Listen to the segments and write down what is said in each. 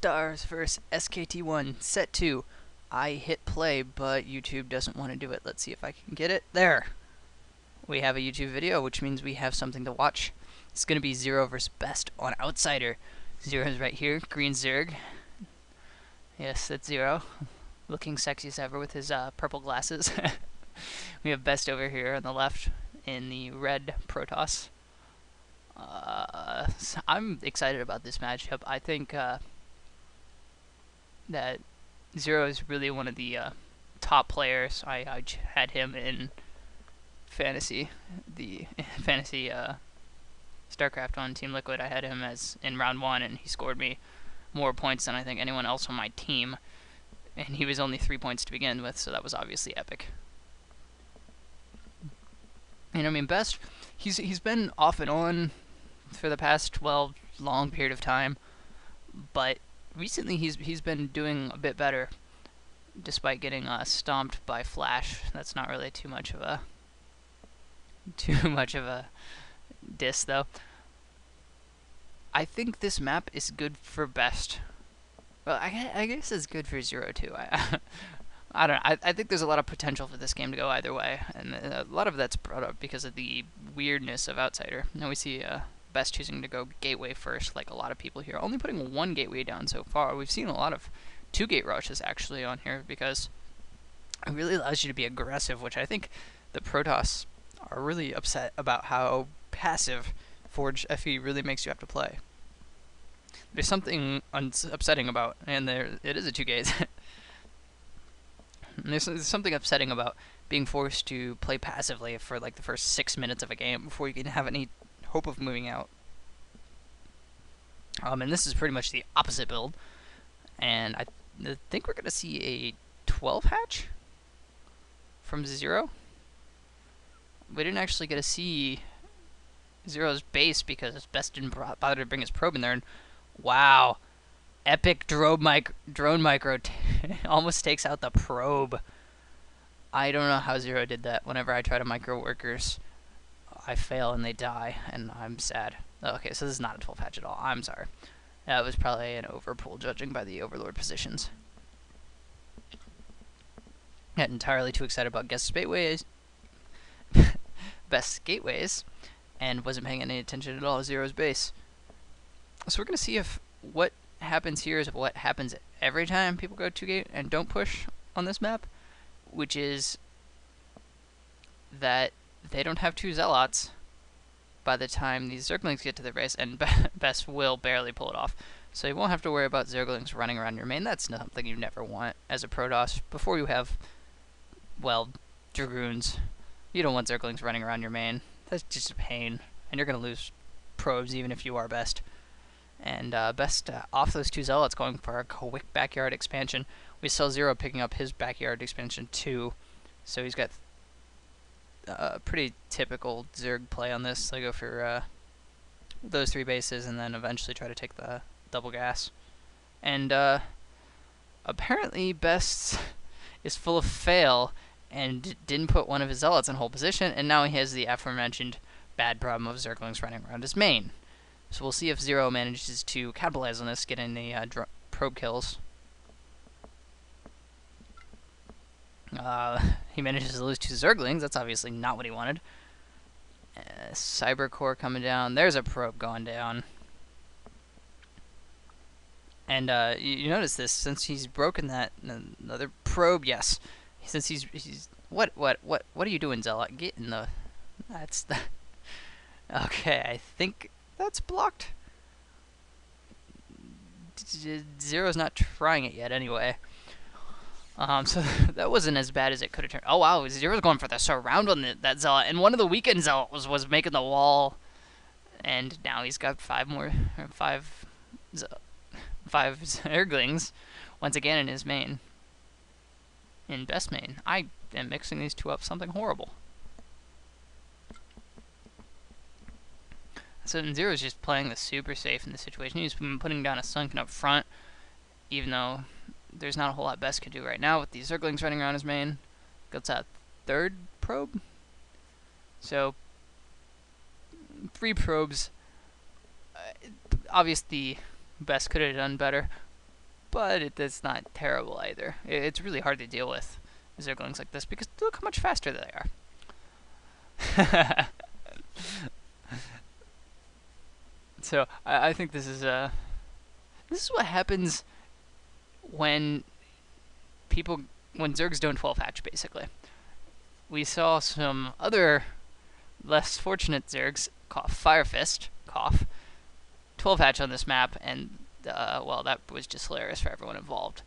Stars vs SKT1 Set 2. I hit play, but YouTube doesn't want to do it. Let's see if I can get it. There! We have a YouTube video, which means we have something to watch. It's going to be ZerO vs BeSt on Outsider. ZerO's right here, green Zerg. Yes, that's ZerO. Looking sexy as ever with his purple glasses. We have BeSt over here on the left in the red Protoss. So I'm excited about this matchup. I think that ZerO is really one of the top players. I had him in fantasy, StarCraft on Team Liquid. I had him as in round 1, and he scored me more points than I think anyone else on my team. And he was only 3 points to begin with, so that was obviously epic. And I mean, BeSt, he's been off and on for the past, well, long period of time, but recently he's been doing a bit better, despite getting stomped by Flash. That's not really too much of a diss, though. I think this map is good for BeSt. Well, I guess it's good for ZerO too. I don't know. I think there's a lot of potential for this game to go either way, and a lot of that's brought up because of the weirdness of Outsider. Now we see BeSt choosing to go gateway first, like a lot of people here, only putting 1 gateway down so far. We've seen a lot of 2-gate rushes actually on here because it really allows you to be aggressive, which I think the Protoss are really upset about how passive Forge FE really makes you have to play. There's something upsetting about, and it is a 2-gate. There's something upsetting about being forced to play passively for like the first 6 minutes of a game before you can have any hope of moving out. And this is pretty much the opposite build, and I think we're gonna see a 12 hatch from ZerO. We didn't actually get to see ZerO's base because BeSt didn't bother to bring his probe in there. And wow, epic drone micro almost takes out the probe. I don't know how ZerO did that. Whenever I try to micro workers, I fail and they die, and I'm sad. Okay, so this is not a 12 hatch at all. I'm sorry. That was probably an overpull judging by the Overlord positions. Got entirely too excited about BeSt gateways, and wasn't paying any attention at all to ZerO's base. So we're going to see if what happens here is what happens every time people go 2-gate and don't push on this map, which is that they don't have 2 Zealots by the time these Zerglings get to the base, and BeSt will barely pull it off. So you won't have to worry about Zerglings running around your main. That's something you never want as a Protoss. Before you have, well, Dragoons, you don't want Zerglings running around your main. That's just a pain, and you're going to lose probes even if you are BeSt. And BeSt off those 2 Zealots going for a quick backyard expansion. We saw ZerO picking up his backyard expansion too, so he's got pretty typical Zerg play on this. They go for those 3 bases and then eventually try to take the double gas. And apparently BeSt is full of fail and didn't put one of his Zealots in hold position, and now he has the aforementioned bad problem of Zerglings running around his main. So we'll see if ZerO manages to capitalize on this, getting the probe kills. He manages to lose 2 Zerglings. That's obviously not what he wanted. Cyber core coming down. There's a probe going down. And you notice this, since he's broken that another probe. Yes, since he's what are you doing, Zealot? Get in the. That's the. Okay, I think that's blocked. ZerO's not trying it yet, anyway. So that wasn't as bad as it could have turned. Oh wow, ZerO's going for the surround on that Zealot, and one of the weakened Zealots was making the wall, and now he's got 5 Zerglings once again in his main. In BeSt main. I am mixing these 2 up something horrible. So ZerO's just playing the super safe in this situation. He's been putting down a Sunken up front, even though there's not a whole lot BeSt could do right now with these Zerglings running around his main. Gets that 3rd probe. So 3 probes. Obviously, BeSt could have done better. but it's not terrible either. It's really hard to deal with Zerglings like this because look how much faster they are. So I think this is what happens when Zergs don't 12 hatch, basically. We saw some other less fortunate Zergs, Fire Fist, 12 hatch on this map, and well, that was just hilarious for everyone involved.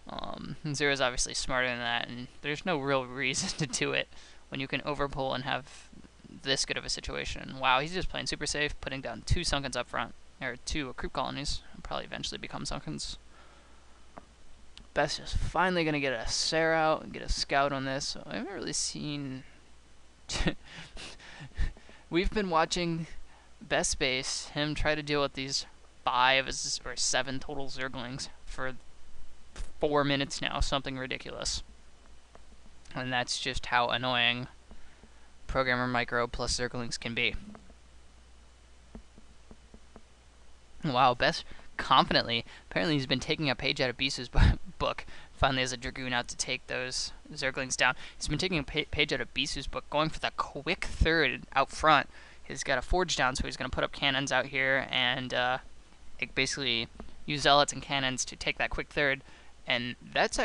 ZerO's obviously smarter than that, and there's no real reason to do it when you can overpull and have this good of a situation. Wow, he's just playing super safe, putting down 2 Sunkens up front, or 2 creep colonies. Will probably eventually become Sunkens. BeSt is finally going to get a Sarah out and get a scout on this. So I haven't really seen... We've been watching BeSt Space, him try to deal with these 5 or 7 total Zerglings for 4 minutes now, something ridiculous. And that's just how annoying Programmer Micro plus Zerglings can be. Wow, BeSt confidently, apparently he's been taking a page out of BeSt's book. Finally has a Dragoon out to take those Zerglings down. He's been taking a page out of BeSt's book, going for the quick third out front. He's got a forge down, so he's going to put up cannons out here and basically use zealots and cannons to take that quick third. And this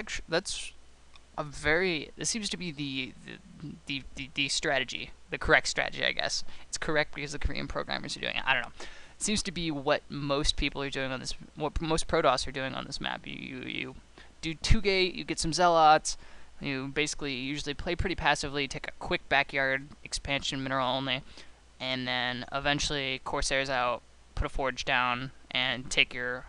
seems to be the strategy, the correct strategy, I guess. It's correct because the Korean programmers are doing it. I don't know. It seems to be what most people are doing on this, what most Protoss are doing on this map. You do 2-gate, you get some zealots, you basically usually play pretty passively, take a quick backyard expansion mineral only, and then eventually Corsairs out, put a forge down, and take your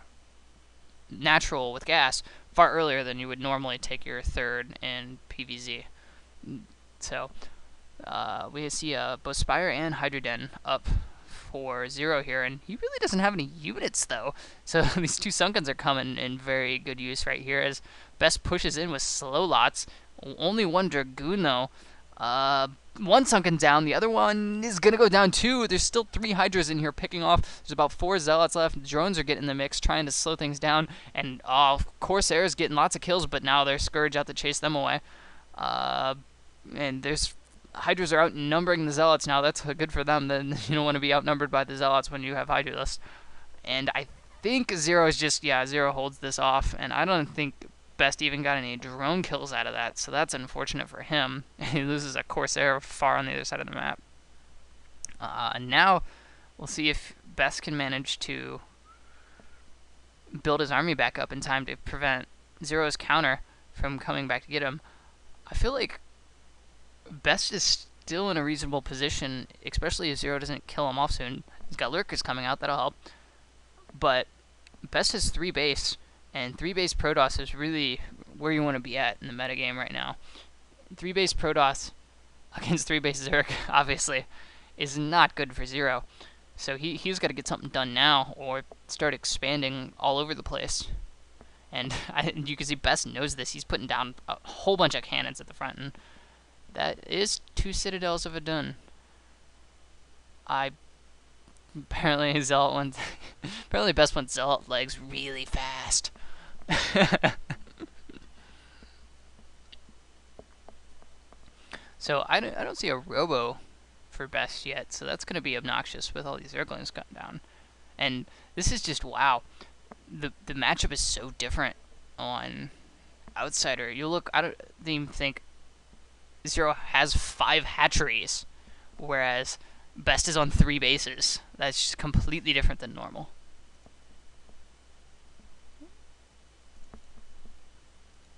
natural with gas far earlier than you would normally take your third in PvZ. So we see both Spire and Hydroden up for ZerO here, and he really doesn't have any units though. So these 2 Sunkens are coming in very good use right here as BeSt pushes in with slow lots. Only 1 Dragoon though. 1 Sunken down, the other one is gonna go down too. There's still 3 Hydras in here picking off. There's about 4 Zealots left. Drones are getting in the mix, trying to slow things down, and Corsairs getting lots of kills, but now there's Scourge out to chase them away. And there's Hydras are outnumbering the Zealots now. That's good for them. Then you don't want to be outnumbered by the Zealots when you have Hydralists. And I think ZerO is just, ZerO holds this off, and I don't think BeSt even got any drone kills out of that, so that's unfortunate for him. He loses a Corsair far on the other side of the map. Now we'll see if BeSt can manage to build his army back up in time to prevent ZerO's counter from coming back to get him. I feel like BeSt is still in a reasonable position, especially if ZerO doesn't kill him off soon. He's got Lurkers coming out, that'll help. But BeSt has 3 base, and 3 base Protoss is really where you want to be at in the metagame right now. 3 base Protoss against 3 base Zerg, obviously, is not good for ZerO. So he's got to get something done now, or start expanding all over the place. And you can see BeSt knows this. He's putting down a whole bunch of cannons at the front, and that is 2 Citadels of a done. Apparently Zealot wants apparently BeSt wants Zealot legs really fast. So I don't see a Robo for BeSt yet, so that's going to be obnoxious with all these Zerglings cut down. And this is just, wow. The matchup is so different on Outsider. You look, I don't even think ZerO has 5 hatcheries, whereas BeSt is on 3 bases. That's just completely different than normal.